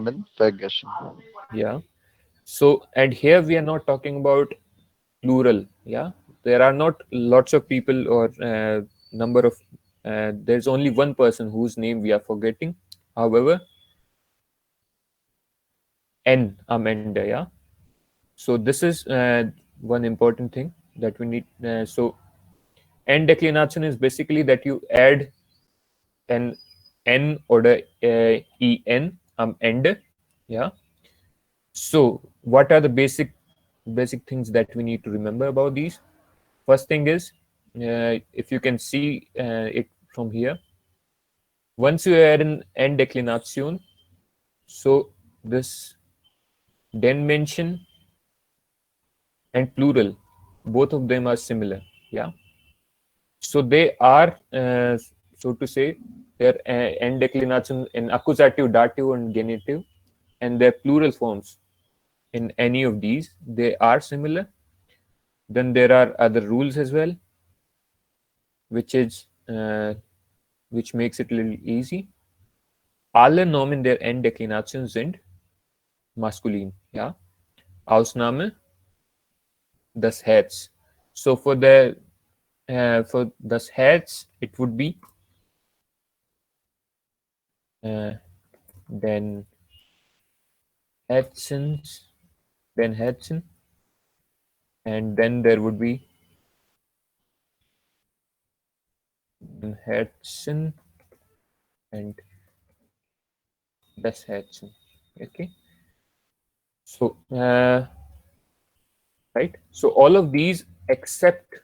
vergessen. Yeah. So, and here we are not talking about plural. Yeah. There are not lots of people or number of, there's only one person whose name we are forgetting. However, N amende. Yeah. So, this is one important thing that we need. So, N declination is basically that you add an N or the en end. Yeah. So, what are the basic things that we need to remember about these? First thing is, if you can see it from here, once you add an end declination, so this den mention and plural, both of them are similar. Yeah. So they are, so to say, their end declination in accusative, dative, and genitive, and their plural forms in any of these, they are similar. Then there are other rules as well, which is which makes it a little easy. Alle Nomen der Enddeklination sind maskulin. Ja, Ausnahme das Herz. So for das Herz, it would be uh, then Herzens, then Herzen, and then there would be Herzen and das Herzen. Okay. So right. So all of these except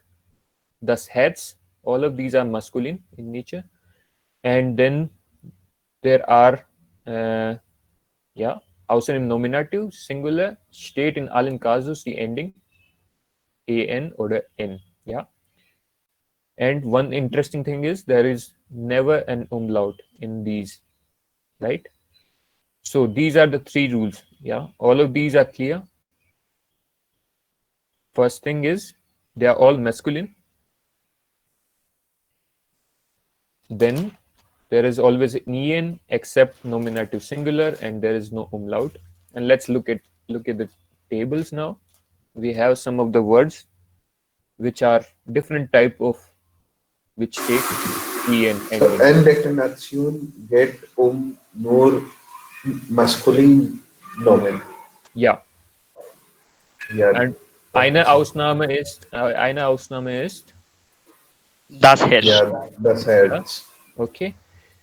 das Herz, all of these are masculine in nature, and then there are ja, außer im Nominativ Singular steht in allen Casus die Ending an oder n. Yeah. And one interesting thing is there is never an umlaut in these, right? So these are the three rules. Yeah, all of these are clear. First thing is they are all masculine. Then there is always an en except nominative singular, and there is no umlaut. And let's look at the tables now. We have some of the words which are different type of which take en So ending. N declination get more masculine nomen. Yeah, Yeah, and eine Ausnahme ist Das Herz. yeah, that's ja, it. okay.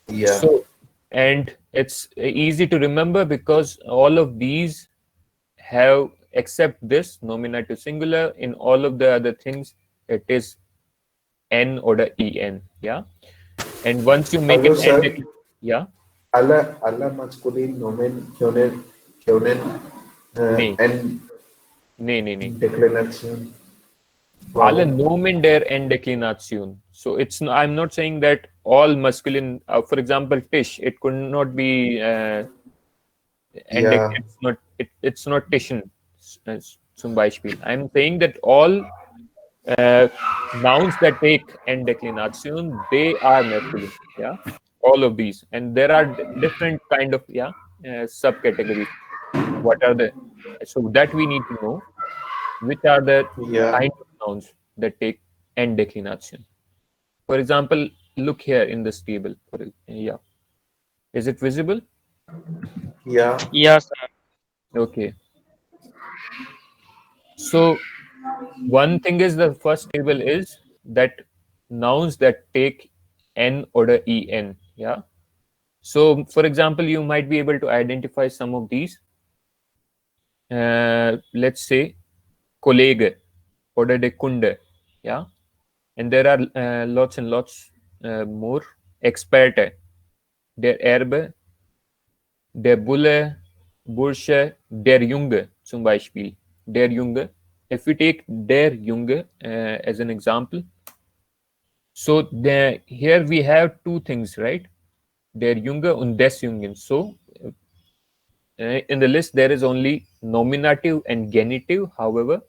Yeah. So and it's easy to remember because all of these have except this nominative singular. In all of the other things it is n or the en. Yeah, and once you make Hello, an n sir. yeah, Alla masculine nomen können nee, N nee. declination. Alle Wow. Nomen der Enddeklination. So I'm not saying that all masculine. For example, Tisch. It could not be Yeah. It's not Tischen. Zum Beispiel. I'm saying that all uh, nouns that take Enddeklination, they are masculine. Yeah, all of these, and there are different kind of subcategories. What are the so that we need to know which are the Yeah. kind of nouns that take end declination. For example, look here in this table. Yeah, is it visible? Yeah. Yes, sir. Okay. So one thing is the first table is that nouns that take n or the en. Yeah. So for example, you might be able to identify some of these. Let's say Kollege oder der Kunde. Yeah. And there are lots and lots more. Experte, der Erbe, der Bulle, Bursche, der Junge zum Beispiel. Der Junge. If we take der Junge as an example, so here we have two things, right? Der Junge und des Jungen. So in the list there is only nominative and genitive. However,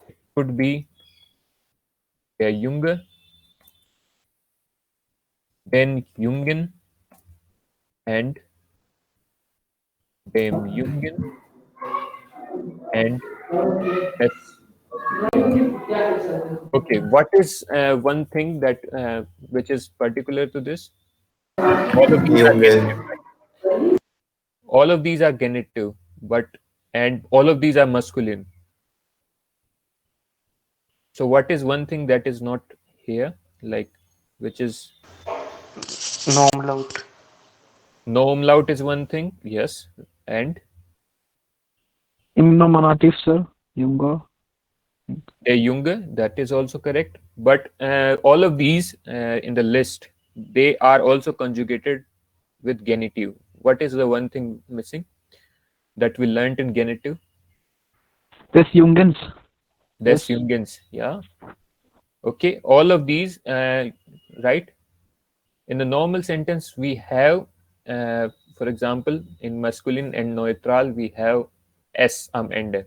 it could be der Junge, den Jungen, and dem Jungen, and des Jungen. Okay, what is one thing that which is particular to this? All of these are Jungen. genitive, right? All of these are genitive, but and all of these are masculine. So what is one thing that is not here, like which is No umlaut. no umlaut is one thing, yes, and Imnominative, sir. Younger. der Junge, that is also correct. But all of these in the list, they are also conjugated with genitive. What is the one thing missing that we learned in genitive? Des Jungens. Des Yes. Jungens, yeah. Okay, all of these, right? In the normal sentence, we have, for example, in masculine and neutral, we have s am ende.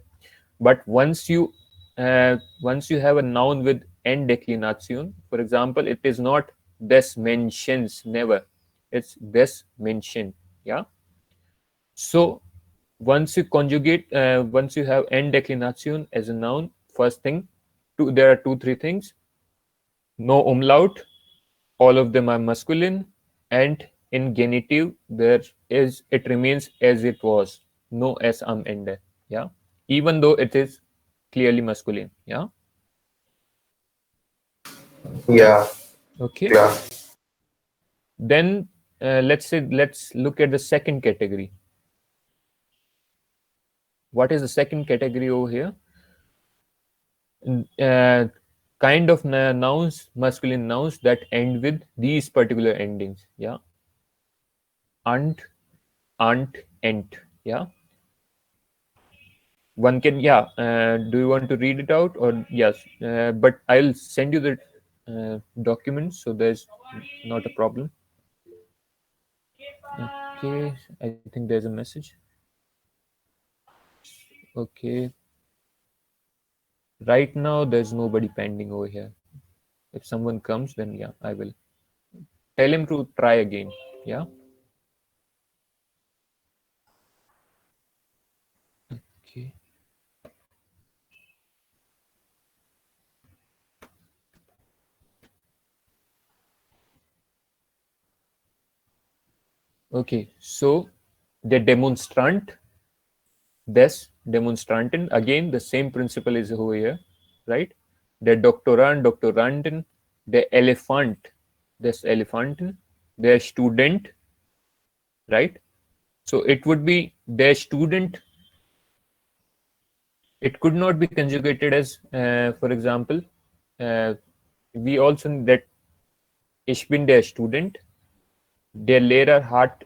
But once you have a noun with n declination, for example, it is not des mentions, never. It's des mention. Yeah. So once you have n declination as a noun, first thing, there are two, three things. No umlaut, all of them are masculine, and in genitive there is it remains as it was, no s am ende. Yeah, even though it is clearly masculine. Yeah. Yeah, Okay, klar. then let's look at the second category. What is the second category over here? uh, kind of nouns, masculine nouns that end with these particular endings. Yeah, ant, ant, ent. Yeah, one can, yeah. Do you want to read it out, or yes? But I'll send you the document, so there's not a problem. Okay, I think there's a message. Okay, right now there's nobody pending over here. If someone comes, then yeah, I will tell him to try again. Yeah. Okay. Okay, so the demonstrant, des demonstranten, again the same principle is over here, right? The doctorand, doctoranden, the elephant, des Elefanten, the student, right? So it would be the student. It could not be conjugated as, for example, uh, we also that ich bin der Student, der Lehrer hat.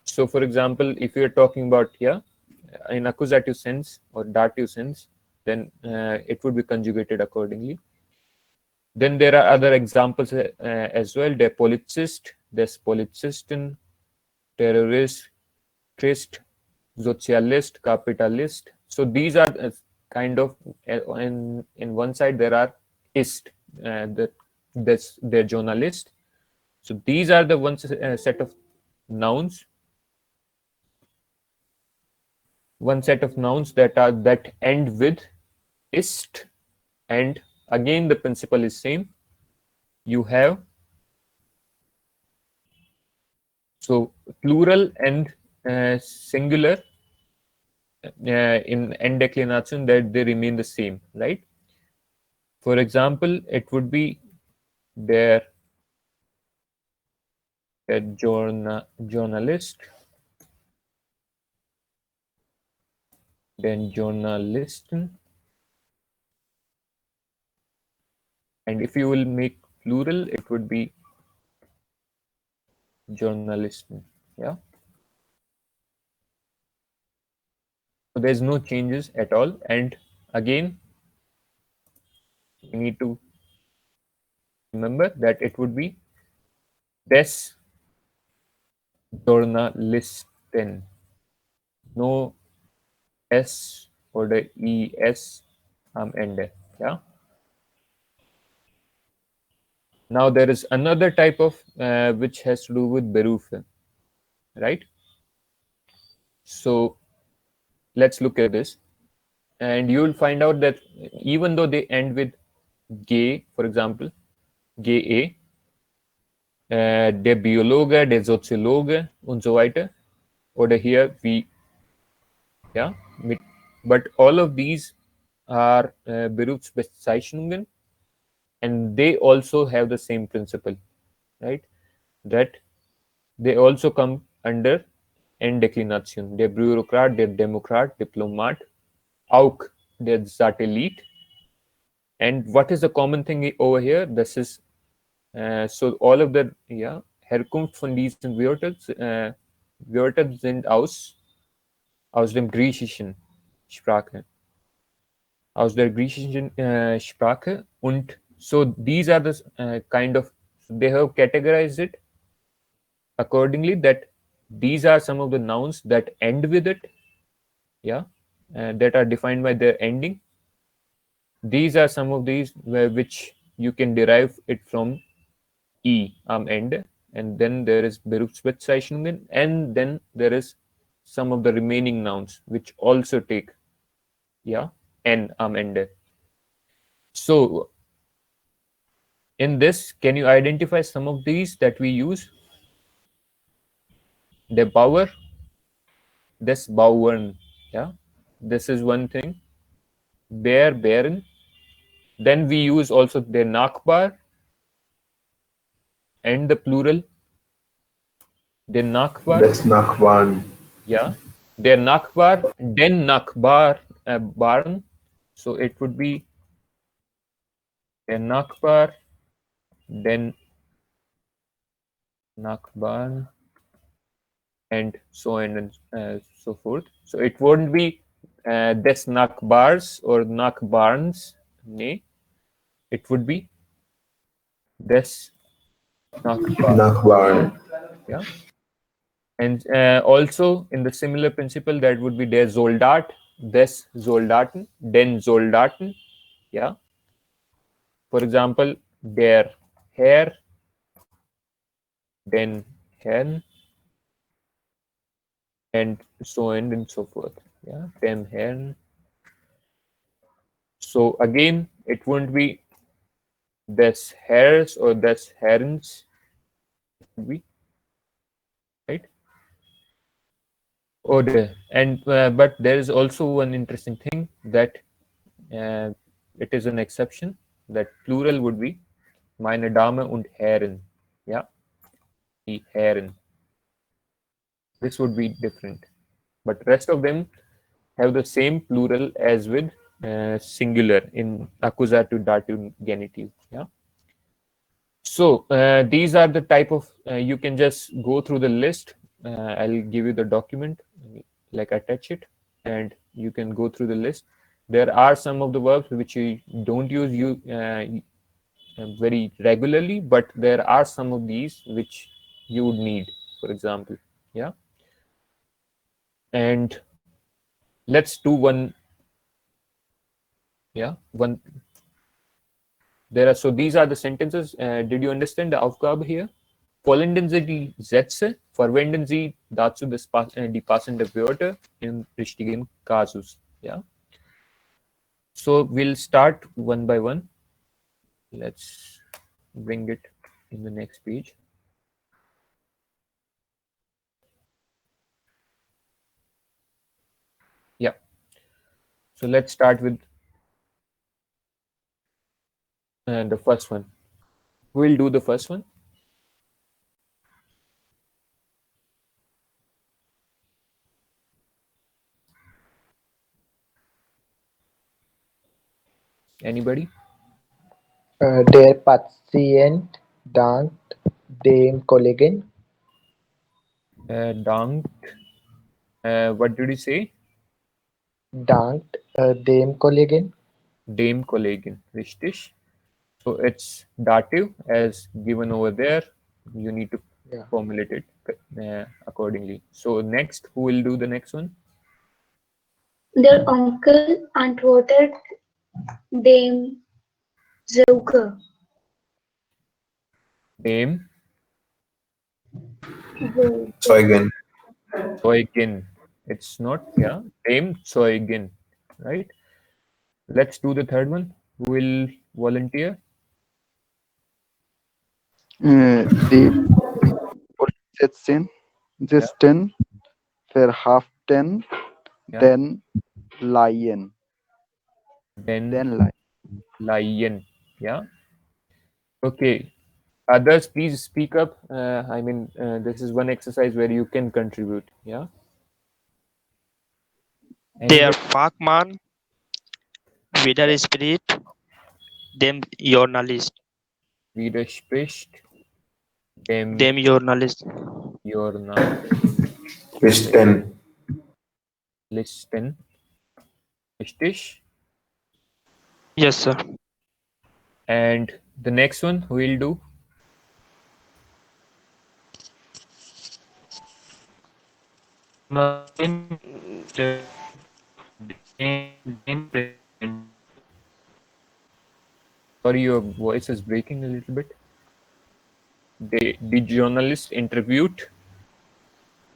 So, for example, if you're talking about here in accusative sense or dative sense, then it would be conjugated accordingly. Then there are other examples as well. Der Polizist, des Polizisten, Terrorist, Christ, Sozialist, Capitalist. So these are kind of in one side there are ist, that that's their journalist. So these are the one set of nouns, that end with ist, and again the principle is same. You have, so plural and singular in end declination, that they remain the same, right? For example, it would be der, journalist, then journalisten, and if you will make plural, it would be journalisten. Yeah. So there's no changes at all, and again we need to remember that it would be des Journalisten. No S or the ES am Ende. Yeah. Now there is another type of which has to do with Berufe, right? So let's look at this, and you'll find out that even though they end with gay, for example, gay, der Biologe, der Soziologe und so weiter, oder hier wie, ja, but all of these are Berufsbezeichnungen, and they also have the same principle, right? That they also come under Deklination. Der Bürokrat, der Demokrat, Diplomat, auch der Satellit. And what is the common thing over here? This is so all of the Herkunft von diesen Wörter sind aus dem griechischen Sprache. Aus der griechischen Sprache, und so these are the kind of, they have categorized it accordingly, that these are some of the nouns that end with it, that are defined by their ending. These are some of these which you can derive it from am Ende, and then there is Berufsbezeichnungen, and then there is some of the remaining nouns which also take N am Ende. So in this, can you identify some of these that we use? Der Bauer, des Bauern, this is one thing. Bären. Then we use also der Nachbar and the plural, der Nachbar. Des Nachbarn. Yeah, der Nachbar, den Nachbar, Barn. So it would be der Nachbar, den Nachbarn, and so on and so forth. So it wouldn't be des Nachbars or Nachbarns. Nee, it would be des Nachbarn. Yeah. And also in the similar principle, that would be der Soldat, des Soldaten, den Soldaten. Yeah. For example, der Herr, den Herrn, and so on and so forth. Yeah, dem Herrn. So again, it won't be des Herrs or des Herrens. It would be right. But there is also one interesting thing, that it is an exception, that plural would be meine Dame und Herren. Yeah, die Herren. This would be different, but rest of them have the same plural as with singular in accusative, dative, genitive. Yeah. So these are the type of, you can just go through the list. I'll give you the document, like attach it, and you can go through the list. There are some of the verbs which you don't use very regularly, but there are some of these which you would need, for example. Yeah. And let's do one. Yeah, one. So these are the sentences. Did you understand the Aufgabe here? Vollenden Sie die Sätze, verwenden Sie dazu die passende Wörter im richtigen Kasus. Yeah. So we'll start one by one. Let's bring it in the next page. Yeah. So let's start with the first one. We'll do the first one. Anybody? Der Patient dankt dem Kollegen. Dankt. What did you say? Dankt dem Kollegen. Dem Kollegen. Richtig. So it's dative as given over there. You need to formulate it accordingly. So next, who will do the next one? Der Onkel antwortet dem Zeuge. Dem Zeugen. Zeugin. It's not, yeah. Dem Zeugen, right? Let's do the third one. Who will volunteer? Die Polizisten, Sisten, verhaften, Yeah. den Laien. Then lion. Yeah. Okay. Others, please speak up. This is one exercise where you can contribute. Yeah. Der Anybody? Fachmann, wieder Spirit, dem Journalist, Widerspricht dem dem Journalist. Christian. Journalisten. Richtig? Yes, sir. And the next one, who will do? Sorry, your voice is breaking a little bit. The journalist interviewed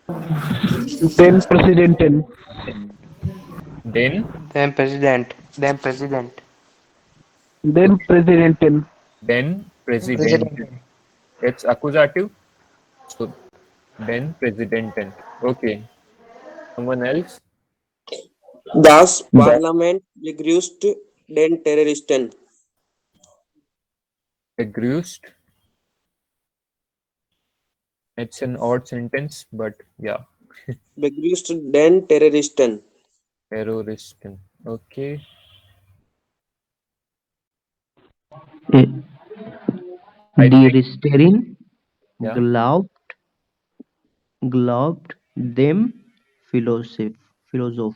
Den Präsidenten. then Then President. Then President. Den Präsidenten. president. President. It's accusative. So then president. Okay. Someone else? Das Parlament begrüßt den Terroristen. Begrüßt. It's an odd sentence, but yeah. Begrüßt den Terroristen. Terroristen. Okay. I Die think, Risterin yeah. glaubt dem Philosoph.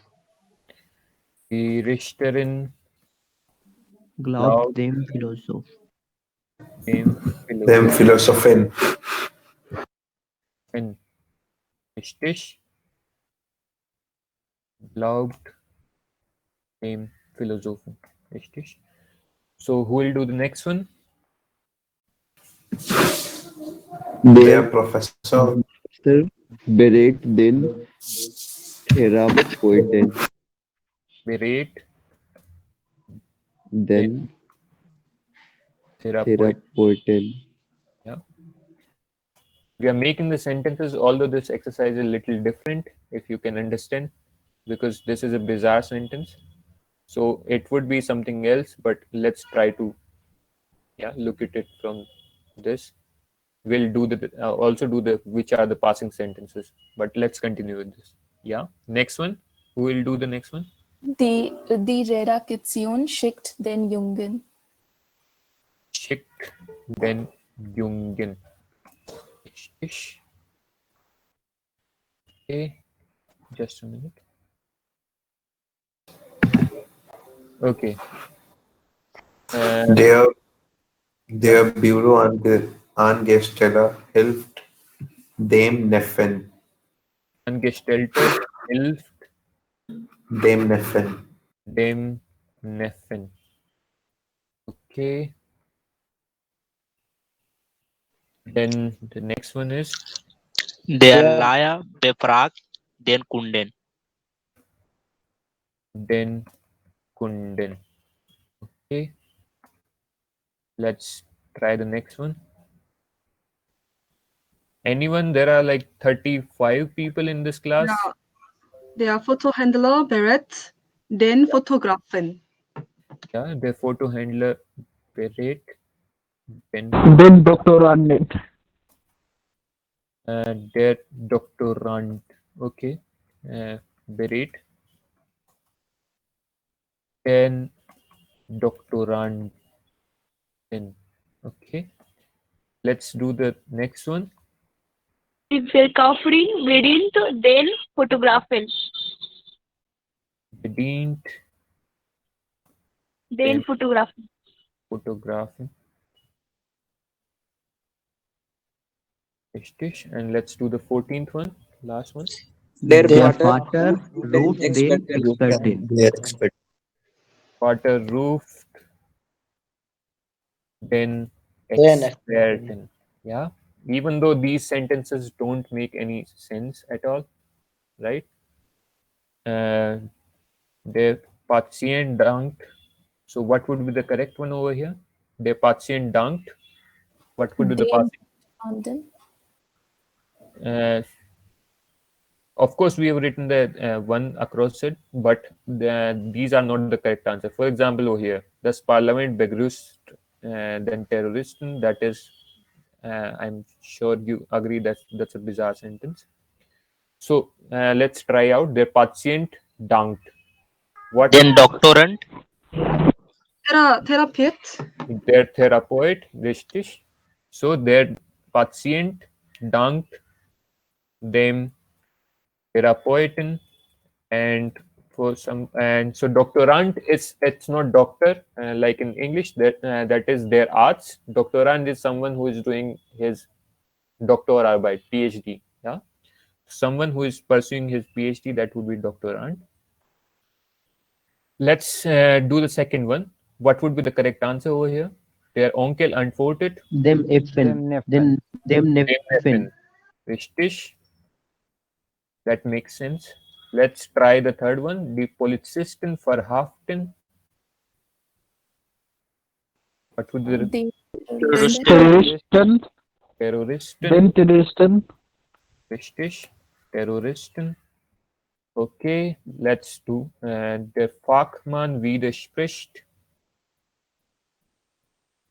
Die Richterin Glaubt dem Philosoph. dem Dem Philosophen. Philosophen. Richtig. Glaubt dem Philosophen. Richtig. So who will do the next one? Der Professor. berät den Therapeuten. Berät Den Therapeut. Therapeuten. Yeah. We are making the sentences, although this exercise is a little different, if you can understand, because this is a bizarre sentence. So it would be something else, but let's try to look at it from this. We'll do the also do the which are the passing sentences, but let's continue with this. Yeah. Next one. Who will do the next one? Die Redaktion schickt den Jungen. Schickt den Jungen. Richtig. Okay. Just a minute. Okay. Der Büroangestellte hilft dem Neffen. Angestellter hilft Dem Neffen. dem Neffen. Okay. Then the next one is Der Leiher befragt den Kunden. den Kunden. Okay. Let's try the next one. Anyone? There are like 35 people in this class. Ja. Der Fotohändler berät den Fotografen. Yeah, the photo handler berät den Doktorand. der Doktorand. Okay. Berät den Doktoranden. Okay. Let's do the next one. Die Verkäuferin bedient den Fotografen. Bedient Den Fotografen. Fotografen. Richtig. And let's do the 14th one. Last one. Der Vater ruft den Experten. Vater ruft den Experten. Yeah. Even though these sentences don't make any sense at all, right? Der Patient dankt. So what would be the correct one over here? Der Patient dankt. What could be the Dem past? London. Uh, of course, we have written the one across it, but these are not the correct answer. For example, over here, das Parlament begrüßt den Terroristen. That is, I'm sure you agree that that's a bizarre sentence. So let's try out. Der Patient dankt. What? Then doctorant. Therapeut. Der Therapeut, richtig. So der Patient dankt dem Therapeuten, and for some, and so doctorand is, it's not doctor like in English, that is their arts. Doctorand is someone who is doing his Doktorarbeit, PhD. Yeah, someone who is pursuing his PhD, that would be doctorand. Let's do the second one. What would be the correct answer over here? Der Onkel antwortet Dem Effen. Dem Neffen. Richtig. That makes sense. Let's try the third one. Die Polizisten verhaften. What would be the Die Terroristen. Terroristen? Den Terroristen. Richtig. Terroristen. Okay, let's do. Der Fachmann widerspricht.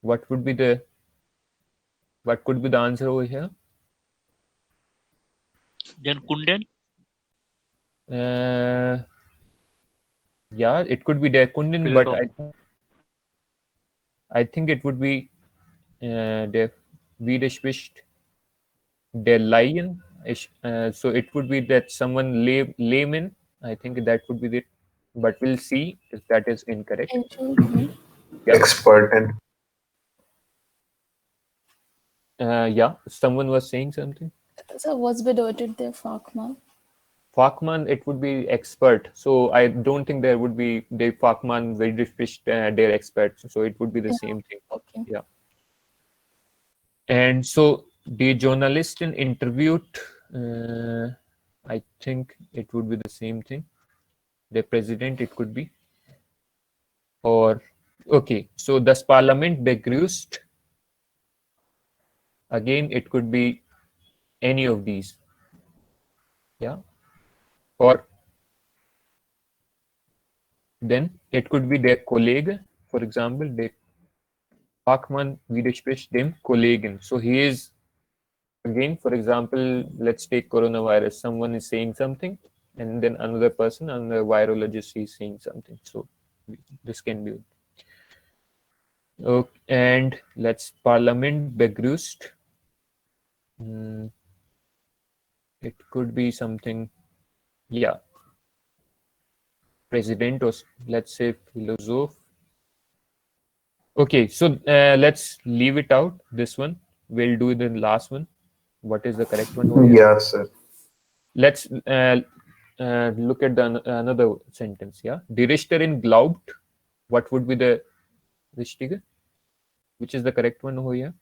What could be the answer over here? Then Kunden. Yeah, it could be der Kunden, but I think it would be der widerspricht der Lion. So it would be that someone layman. I think that would be it, but we'll see if that is incorrect. Yeah. Expert and Yeah, someone was saying something. So was bedeutet der Fachmann? Fachmann, it would be expert. So I don't think there would be the Fachmann widerspricht der expert. So it would be the same thing. Okay. Yeah. And so the Journalistin interviewed, I think it would be the same thing. The president, it could be. Or, okay, so das Parlament begrüßt. Again, it could be any of these. Yeah. Or then it could be der Kollege, for example, der Fachmann widerspricht dem Kollegen. So he is, again, for example, let's take coronavirus. Someone is saying something, and then another person, another virologist, is saying something. So this can be. Okay, and let's Parlament begrüßt. It could be something, yeah. President, or let's say philosopher. Okay, so let's leave it out. This one, we'll do the last one. What is the correct one? Over here? yeah, sir. Let's look at another sentence. Yeah, die Richterin glaubt. What would be the Richtige? Which is the correct one over here?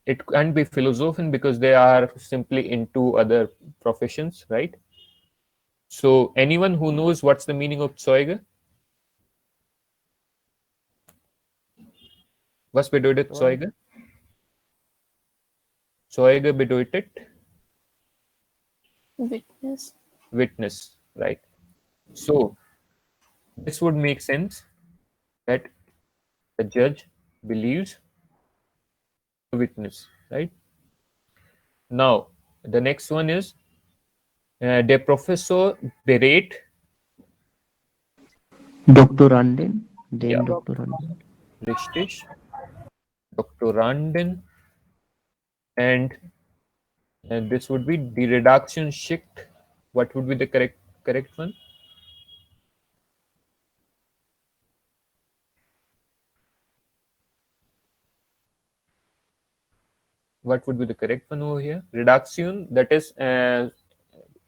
It can be philosophen because they are simply into other professions, right? So anyone who knows what's the meaning of Zeuge? Was bedeutet Zeuge? Zeuge bedeutet Witness. Witness, right? So this would make sense that the judge believes the witness, right? Now the next one is der Professor berät. Doktoranden. Den Ja. Doktoranden. Richtig. Doktoranden. And this would be die Redaktion schickt. What would be the correct one? What would be the correct one over here? Redaktion, that is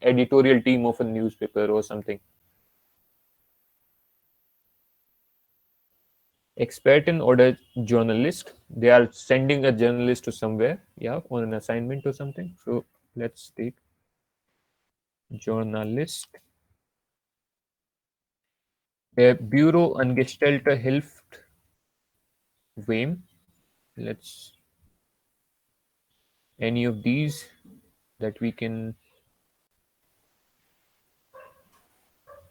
editorial team of a newspaper or something. Expertin or a journalist. They are sending a journalist to somewhere, yeah, on an assignment or something. So let's take journalist. Der Büroangestellte hilft wem? Let's any of these that we can.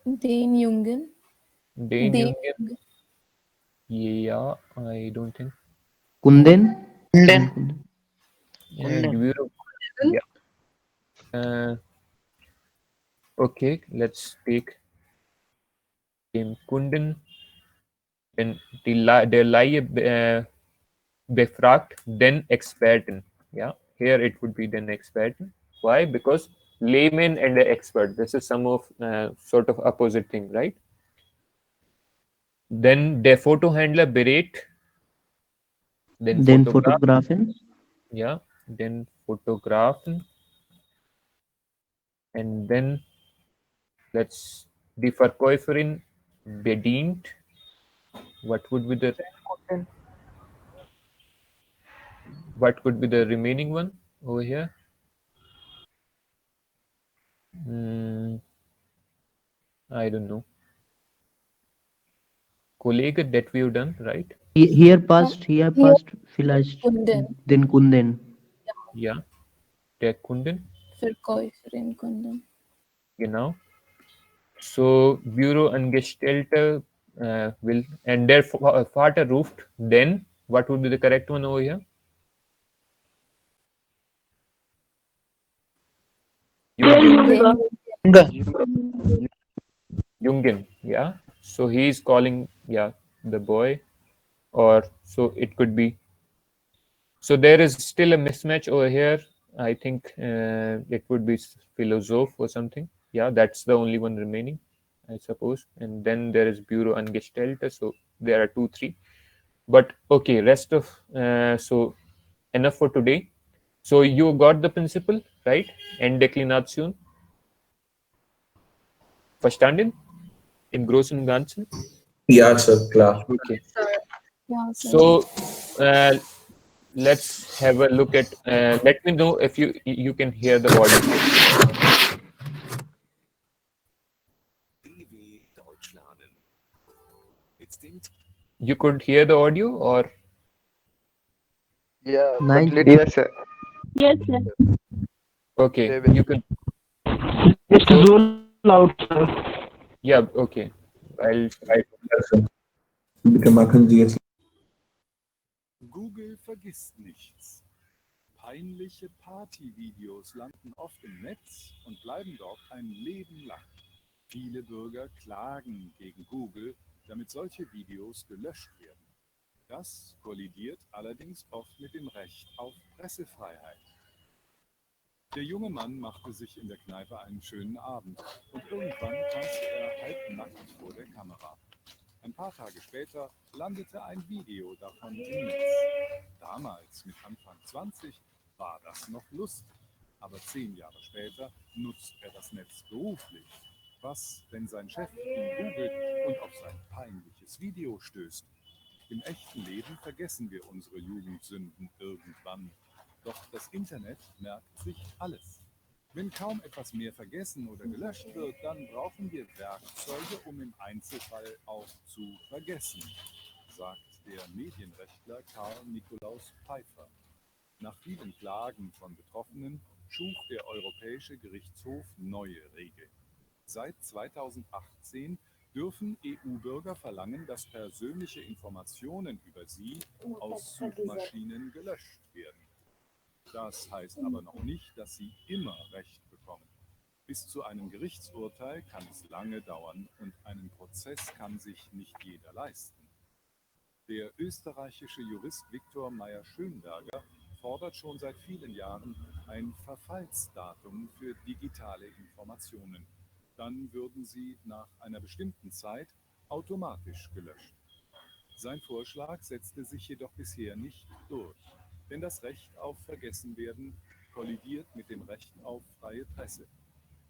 Den Jungen. Den Den Jungen. Yeah, I don't think. Kunden. Kunden. And Bureau. Yeah. Okay, let's take dem Kunden. Then der Laie befragt den Experten. Yeah, here it would be den Experten. Why? Because layman and the expert. This is some of sort of opposite thing, right? Then der Fotohändler berät den Den Fotograf. Fotografen. Yeah, den Fotografen. And then let's die Verkäuferin bedient. What would be the remaining one over here? I don't know. Kollege that we've done, right? Here past vielleicht Kunden. den Kunden. Ja. Der Kunden. Verkäuferin, Kunden. Genau. So Büroangestellte will and der Vater ruft, then what would be the correct one over here? Jungen, yeah. So he's calling, yeah, the boy, or so it could be. So there is still a mismatch over here. I think it would be Philosoph or something. Yeah, that's the only one remaining, I suppose. And then there is Büroangestellte. So there are 2, 3. But okay, rest of so enough for today. So you got the principle, right? Deklination. Verstanden? Im Großen und Ganzen? Ja, Sir, klar. Okay. Yeah, sir. So let's have a look at. Let me know if you can hear the volume. You could hear the audio, or Yeah, Nein. but let's Yes, sir. Yes, sir. okay, you can. It's so loud, sir. Yeah, okay. I'll try. Bitte machen Sie jetzt. Google vergisst nichts. Peinliche Partyvideos landen oft im Netz und bleiben dort ein Leben lang. Viele Bürger klagen gegen Google, damit solche Videos gelöscht werden. Das kollidiert allerdings oft mit dem Recht auf Pressefreiheit. Der junge Mann machte sich in der Kneipe einen schönen Abend und irgendwann tanzte er halbnackt vor der Kamera. Ein paar Tage später landete ein Video davon im Netz. Damals, mit Anfang 20, war das noch lustig. Aber 10 Jahre später nutzt er das Netz beruflich. Was, wenn sein Chef ihn googelt und auf sein peinliches Video stößt? Im echten Leben vergessen wir unsere Jugendsünden irgendwann. Doch das Internet merkt sich alles. Wenn kaum etwas mehr vergessen oder gelöscht wird, dann brauchen wir Werkzeuge, um im Einzelfall auch zu vergessen, sagt der Medienrechtler Karl Nikolaus Pfeiffer. Nach vielen Klagen von Betroffenen schuf der Europäische Gerichtshof neue Regeln. Seit 2018 dürfen EU-Bürger verlangen, dass persönliche Informationen über sie aus Suchmaschinen gelöscht werden. Das heißt aber noch nicht, dass sie immer Recht bekommen. Bis zu einem Gerichtsurteil kann es lange dauern und einen Prozess kann sich nicht jeder leisten. Der österreichische Jurist Viktor Meyer-Schönberger fordert schon seit vielen Jahren ein Verfallsdatum für digitale Informationen. Dann würden sie nach einer bestimmten Zeit automatisch gelöscht. Sein Vorschlag setzte sich jedoch bisher nicht durch. Denn das Recht auf Vergessenwerden kollidiert mit dem Recht auf freie Presse.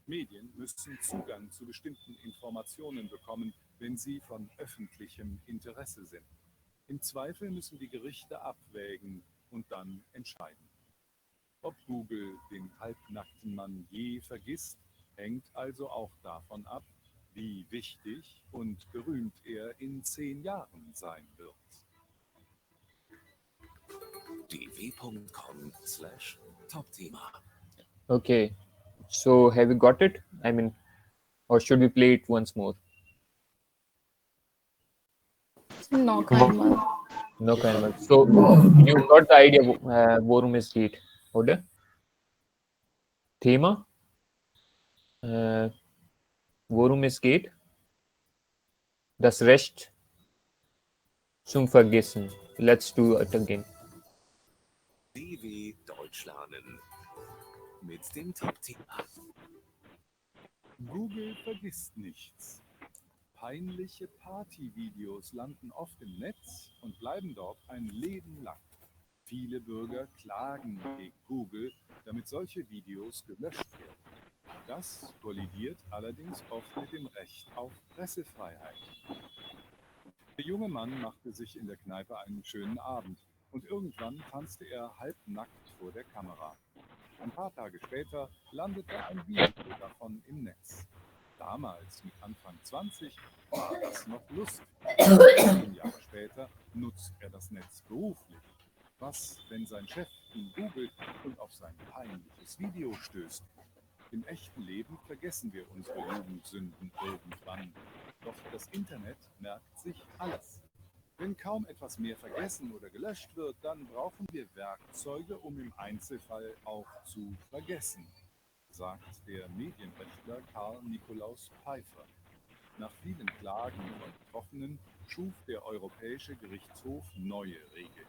Medien müssen Zugang zu bestimmten Informationen bekommen, wenn sie von öffentlichem Interesse sind. Im Zweifel müssen die Gerichte abwägen und dann entscheiden. Ob Google den halbnackten Mann je vergisst, hängt also auch davon ab, wie wichtig und berühmt er in 10 Jahren sein wird. dw.com/Topthema. Okay. So have you got it? I mean, or should we play it once more? Noch einmal. Noch einmal. So you got the idea, worum es geht, oder? Thema? Worum es geht? Das Recht zum Vergessen. Let's do it again. DW Deutsch lernen mit dem Top-Thema. Google vergisst nichts. Peinliche Partyvideos landen oft im Netz und bleiben dort ein Leben lang. Viele Bürger klagen gegen Google, damit solche Videos gelöscht werden. Das kollidiert allerdings oft mit dem Recht auf Pressefreiheit. Der junge Mann machte sich in der Kneipe einen schönen Abend und irgendwann tanzte er halbnackt vor der Kamera. Ein paar Tage später landete ein Video davon im Netz. Damals, mit Anfang 20, war das noch lustig. 10 Jahre später nutzt er das Netz beruflich. Was, wenn sein Chef ihn googelt und auf sein peinliches Video stößt? Im echten Leben vergessen wir unsere Jugendsünden irgendwann. Doch das Internet merkt sich alles. Wenn kaum etwas mehr vergessen oder gelöscht wird, dann brauchen wir Werkzeuge, um im Einzelfall auch zu vergessen, sagt der Medienrechtler Karl Nikolaus Pfeiffer. Nach vielen Klagen von Betroffenen schuf der Europäische Gerichtshof neue Regeln.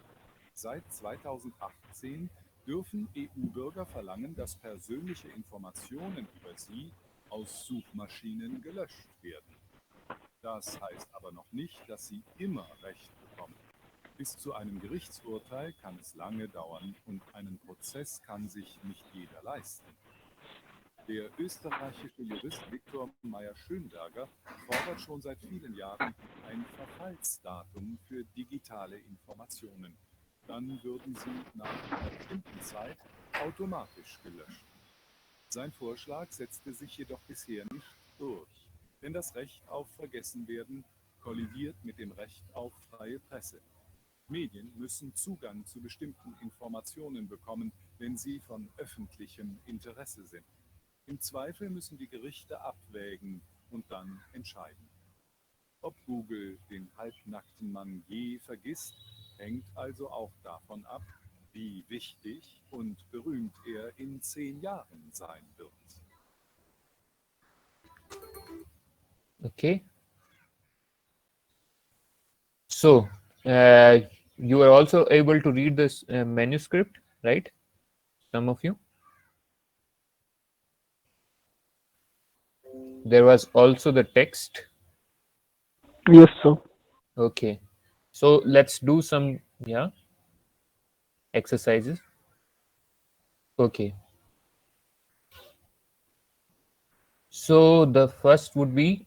Seit 2018 dürfen EU-Bürger verlangen, dass persönliche Informationen über sie aus Suchmaschinen gelöscht werden. Das heißt aber noch nicht, dass sie immer Recht bekommen. Bis zu einem Gerichtsurteil kann es lange dauern und einen Prozess kann sich nicht jeder leisten. Der österreichische Jurist Viktor Meyer-Schönberger fordert schon seit vielen Jahren ein Verfallsdatum für digitale Informationen. Dann würden sie nach einer bestimmten Zeit automatisch gelöscht. Sein Vorschlag setzte sich jedoch bisher nicht durch, denn das Recht auf Vergessenwerden kollidiert mit dem Recht auf freie Presse. Medien müssen Zugang zu bestimmten Informationen bekommen, wenn sie von öffentlichem Interesse sind. Im Zweifel müssen die Gerichte abwägen und dann entscheiden. Ob Google den halbnackten Mann je vergisst, hängt also auch davon ab, wie wichtig und berühmt er in 10 Jahren sein wird. Okay. So you are also able to read this manuscript, right? Some of you. There was also the text. Yes, sir. Okay. So let's do some exercises. Okay. So the first would be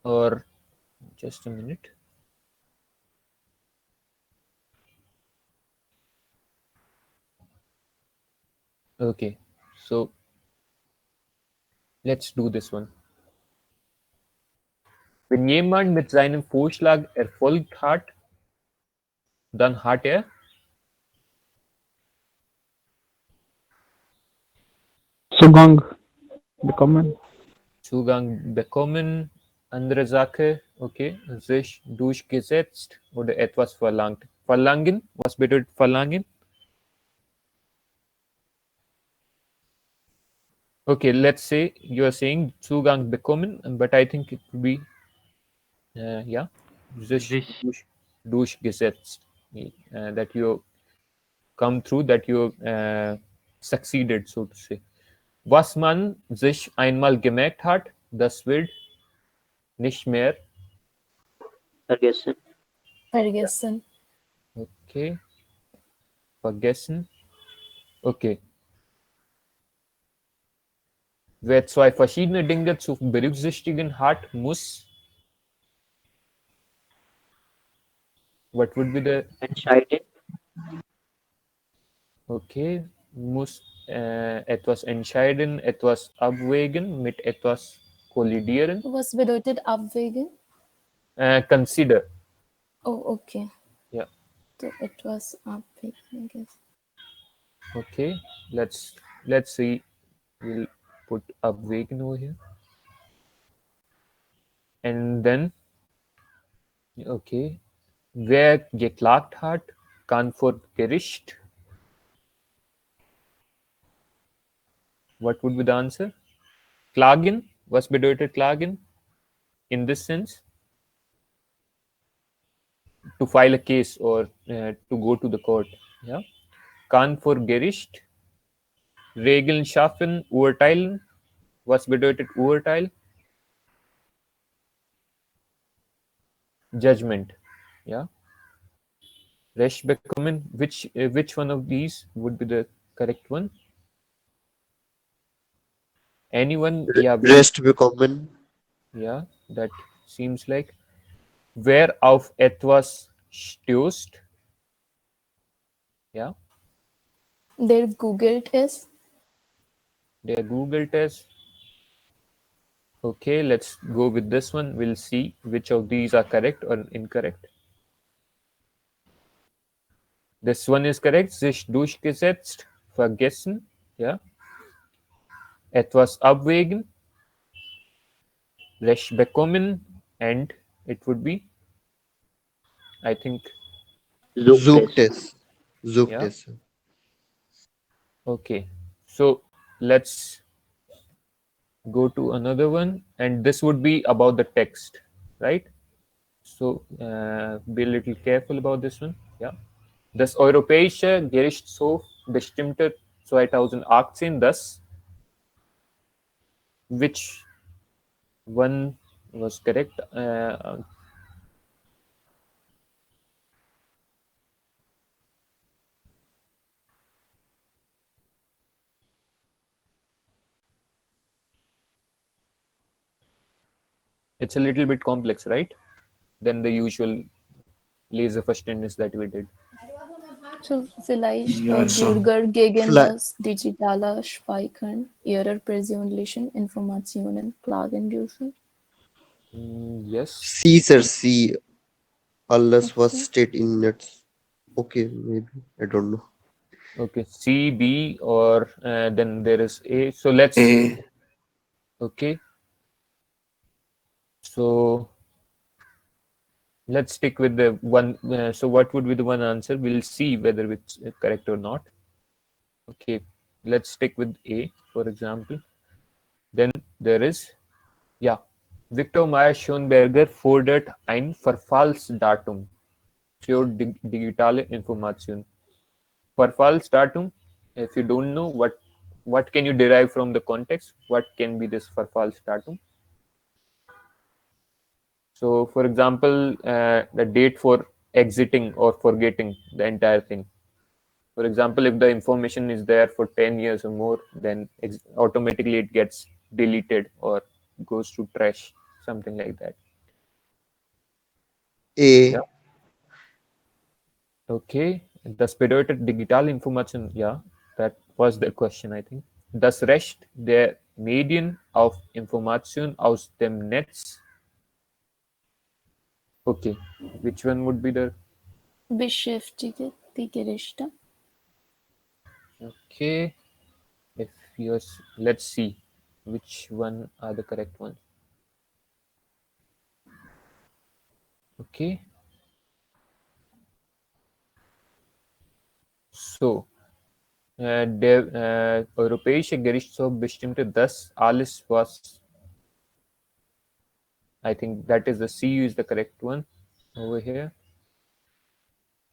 or just a minute. Okay. So let's do this one. Wenn jemand mit seinem Vorschlag Erfolg hat, dann hat er Zugang bekommen. Zugang bekommen, andere Sache, okay, sich durchgesetzt oder etwas verlangt. Verlangen, was bedeutet verlangen? Okay, let's say you are saying Zugang bekommen, but I think it would be sich durchgesetzt, that you come through, that you succeeded, so to say. Was man sich einmal gemerkt hat, das wird nicht mehr Vergessen. Okay. Vergessen. Okay. Wer zwei verschiedene Dinge zu berücksichtigen hat, muss What would be the Entscheiden. okay? Muss etwas entscheiden, etwas abwägen, mit etwas kollidieren. Was bedeutet abwägen? Consider. Oh, okay. Yeah. So it was abwägen, I guess. Okay. Let's see. We'll put abwägen over here, and then okay. Wer geklagt hat, kann vor Gericht. What would be the answer? Klagen. Was bedeutet klagen? In this sense, to file a case or to go to the court. Yeah. Kann vor Gericht. Regeln schaffen, urteilen. Was bedeutet urteil? Judgment. Yeah. Recht bekommen. Which one of these would be the correct one? Anyone? Yeah. Rest bekommen. Yeah. That seems like. Wer auf etwas stößt. Yeah. Der googelt es. Der googelt es. Okay, let's go with this one. We'll see which of these are correct or incorrect. This one is correct. Sich durchgesetzt, vergessen. Yeah. Etwas abwägen. Recht bekommen. And it would be, I think. Sucht es. Sucht Yeah. es. Okay. So let's go to another one. And this would be about the text, right? So be a little careful about this one. Yeah. Das Europäische Gerichtshof bestimmte 2018, dass which one was correct? It's a little bit complex, right? Than the usual Leseverständnis that we did. So vielleicht Ja, so. Bürger gegen Vielleicht- das digitale Speichern ihrer persönlichen Informationen klagen dürfen. Yes. C, sir, C. Alles was state in nets. Okay, maybe. I don't know. Okay, C, B, or then there is A. So let's. A. Okay. So let's stick with the one. So what would be the one answer? We'll see whether it's correct or not. Okay, let's stick with A, for example. Then there is, yeah, Victor Meyer Schoenberger fordert ein Verfallsdatum für digitale Information. Verfallsdatum, if you don't know what can you derive from the context, what can be this Verfallsdatum? So, for example, the date for exiting or forgetting the entire thing. For example, if the information is there for 10 years or more, then automatically it gets deleted or goes to trash, something like that. A. Yeah. Okay. Das bedeutet digitale Information, yeah, that was the question, I think. Das Recht der Medien auf Information aus dem Netz. Okay. Which one would be the... Beschäftigte die Gerichte. Okay. If yours, let's see which one are the correct ones. Okay. So, der Europäische Gerichtshof bestimmte, dass alles, was I think that is the C is the correct one over here.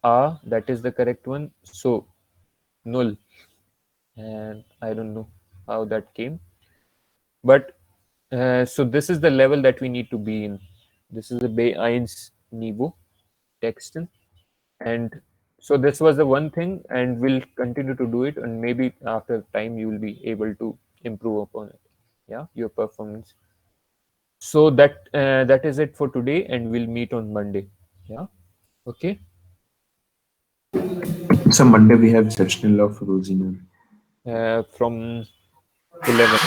That is the correct one. So, null. And I don't know how that came. But so this is the level that we need to be in. This is the B1 Niveau Texten. And so this was the one thing, and we'll continue to do it. And maybe after time, you will be able to improve upon it. Yeah, your performance. So that is it for today, and we'll meet on Monday. Yeah. Okay. So Monday we have sectional of Rosie ma'am. From 11,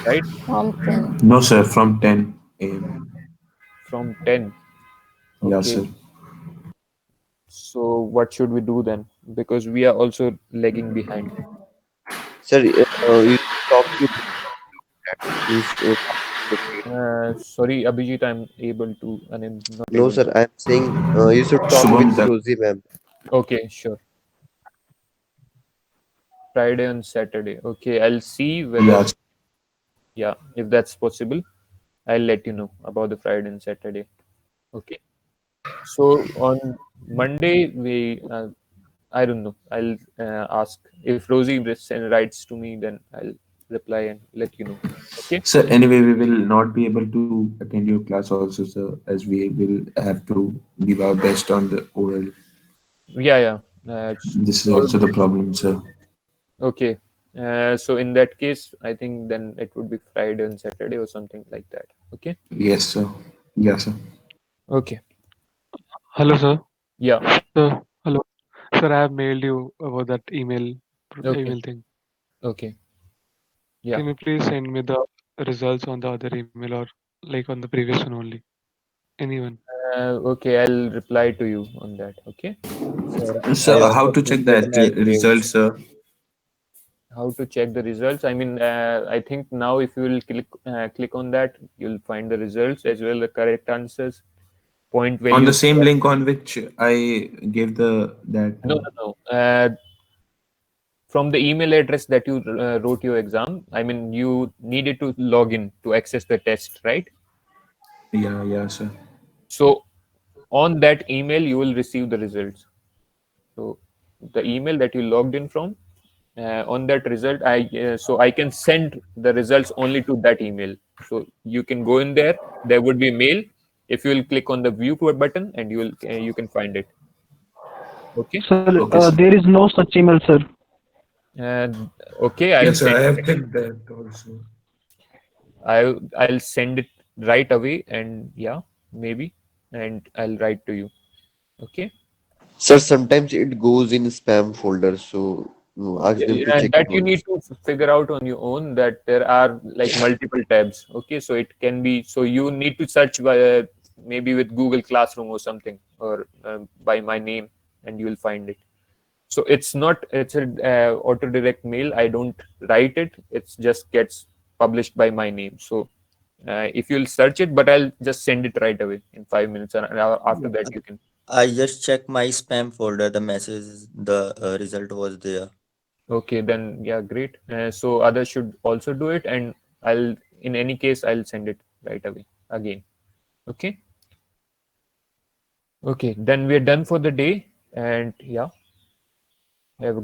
right? From 10. No sir, from 10 a.m. From 10. Yeah Okay. sir. So what should we do then? Because we are also lagging behind. Sir, you talk to that means Sorry, Abhijit, I'm not no, able sir. to. I'm saying you should talk with Shubham sir. Rosie, ma'am. Okay, sure. Friday and Saturday. Okay, I'll see whether, Yeah. yeah, if that's possible. I'll let you know about the Friday and Saturday. Okay. So on Monday, I don't know. I'll ask if Rosie writes to me, then I'll reply and let you know. Okay. So anyway, we will not be able to attend your class also, sir, as we will have to give our best on the oral. Yeah, yeah. This is So also the problem, sir. okay. So in that case, I think then it would be Friday and Saturday or something like that. Okay. Yes, sir. Yes, sir. Okay. Hello, sir. Yeah. Sir, hello. Sir, I have mailed you about that Okay. email thing. Okay. Yeah. Can you please send me the results on the other email or like on the previous one only? Anyone? Okay, I'll reply to you on that. Okay. So So I how also to check posted the my mails. results, sir? How to check the results? I mean, I think now if you will click on that, you'll find the results as well the correct answers, point On the values. same link on which I gave the that. No, no, no. From the email address that you wrote your exam, I mean, you needed to log in to access the test, right? Yeah, yeah, sir. So on that email, you will receive the results. So the email that you logged in from, on that result, I can send the results only to that email. So you can go in there. There would be a mail. If you will click on the view button, and you can find it. Okay. Sir, Okay, sir. there is no such email, sir. Okay, I'll Yes, sir. send. I have checked that also. I'll send it right away, and yeah, maybe, and I'll write to you. Okay. Sir, sometimes it goes in spam folder, so ask them to Yeah, check that it you need once. to figure out on your own, that there are like multiple tabs. Okay, so it can be, so you need to search by maybe with Google Classroom or something, or by my name, and you will find it. So it's a auto direct mail. I don't write it. It just gets published by my name. So if you'll search it, but I'll just send it right away in 5 minutes, and after that you can. I just checked my spam folder. The message, the result was there. Okay, then yeah, great. So others should also do it, and in any case, I'll send it right away again. Okay. Okay, then we're done for the day, and yeah, have a